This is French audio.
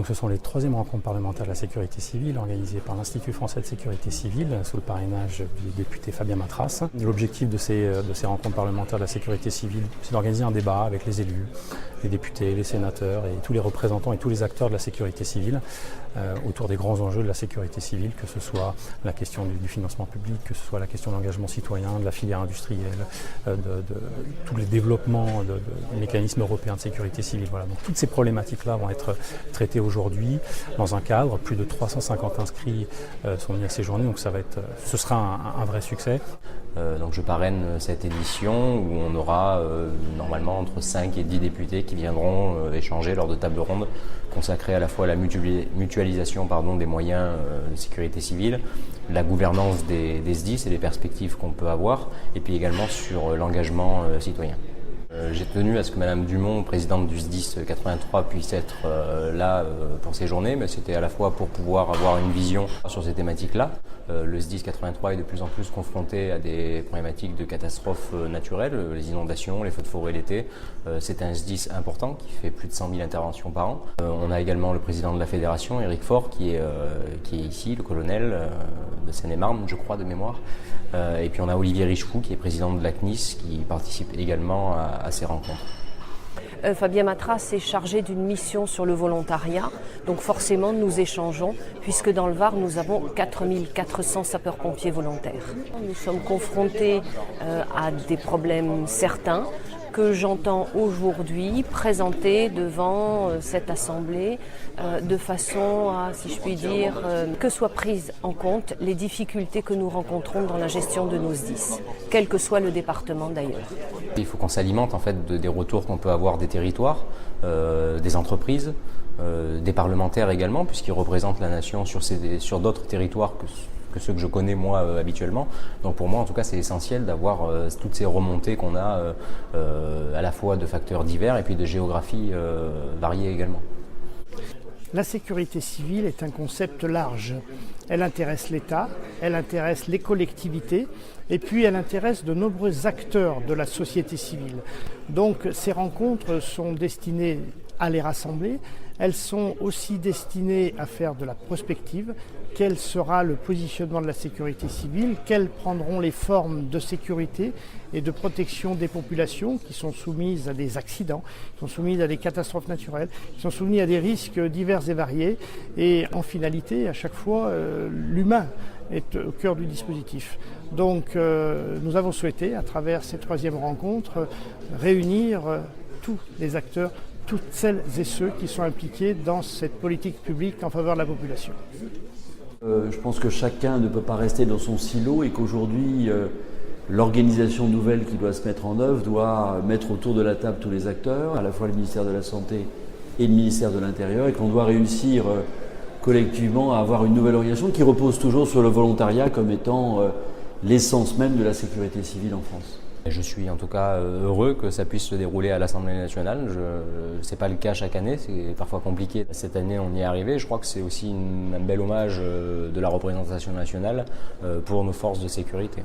Donc ce sont les 3e rencontres parlementaires de la sécurité civile organisées par l'Institut français de sécurité civile sous le parrainage du député Fabien Matras. L'objectif de ces rencontres parlementaires de la sécurité civile, c'est d'organiser un débat avec les élus, les députés, les sénateurs et tous les représentants et tous les acteurs de la sécurité civile autour des grands enjeux de la sécurité civile, que ce soit la question du financement public, que ce soit la question de l'engagement citoyen, de la filière industrielle, de tous les développements des mécanismes européens de sécurité civile. Voilà. Donc toutes ces problématiques-là vont être traitées aujourd'hui dans un cadre. Plus de 350 inscrits sont mis à ces journées, donc ce sera un vrai succès. Donc je parraine cette édition où on aura normalement entre 5 et 10 députés qui viendront échanger lors de tables rondes consacrées à la fois à la mutualisation des moyens de sécurité civile, la gouvernance des SDIS et les perspectives qu'on peut avoir, et puis également sur l'engagement citoyen. J'ai tenu à ce que Madame Dumont, présidente du SDIS 83, puisse être là pour ces journées, mais c'était à la fois pour pouvoir avoir une vision sur ces thématiques-là. Le SDIS 83 est de plus en plus confronté à des problématiques de catastrophes naturelles, les inondations, les feux de forêt l'été. C'est un SDIS important qui fait plus de 100 000 interventions par an. On a également le président de la fédération, Éric Faure, qui est ici, le colonel de Seine-et-Marne, je crois, de mémoire. Et puis on a Olivier Richefou, qui est président de la CNIS, qui participe également à ces rencontres. Fabien Matras est chargé d'une mission sur le volontariat, donc forcément nous échangeons, puisque dans le Var nous avons 4400 sapeurs-pompiers volontaires. Nous sommes confrontés à des problèmes certains que j'entends aujourd'hui présenter devant cette assemblée de façon à, si je puis dire, que soient prises en compte les difficultés que nous rencontrons dans la gestion de nos SDIS, quel que soit le département d'ailleurs. Il faut qu'on s'alimente en fait des retours qu'on peut avoir des territoires, des entreprises, des parlementaires également, puisqu'ils représentent la nation sur d'autres territoires que ceux que je connais moi habituellement. Donc pour moi en tout cas c'est essentiel d'avoir toutes ces remontées qu'on a à la fois de facteurs divers et puis de géographie variée également. La sécurité civile est un concept large. Elle intéresse l'État, elle intéresse les collectivités et puis elle intéresse de nombreux acteurs de la société civile. Donc ces rencontres sont destinées à les rassembler. Elles sont aussi destinées à faire de la prospective. Quel sera le positionnement de la sécurité civile? Quelles prendront les formes de sécurité et de protection des populations qui sont soumises à des accidents, qui sont soumises à des catastrophes naturelles, qui sont soumises à des risques divers et variés. Et en finalité, à chaque fois, l'humain est au cœur du dispositif. Donc nous avons souhaité, à travers cette 3e rencontre, réunir tous les acteurs, toutes celles et ceux qui sont impliqués dans cette politique publique en faveur de la population. Je pense que chacun ne peut pas rester dans son silo et qu'aujourd'hui, l'organisation nouvelle qui doit se mettre en œuvre doit mettre autour de la table tous les acteurs, à la fois le ministère de la Santé et le ministère de l'Intérieur, et qu'on doit réussir collectivement à avoir une nouvelle organisation qui repose toujours sur le volontariat comme étant l'essence même de la sécurité civile en France. Je suis en tout cas heureux que ça puisse se dérouler à l'Assemblée nationale. Ce n'est pas le cas chaque année, c'est parfois compliqué. Cette année, on y est arrivé. Je crois que c'est aussi un bel hommage de la représentation nationale pour nos forces de sécurité.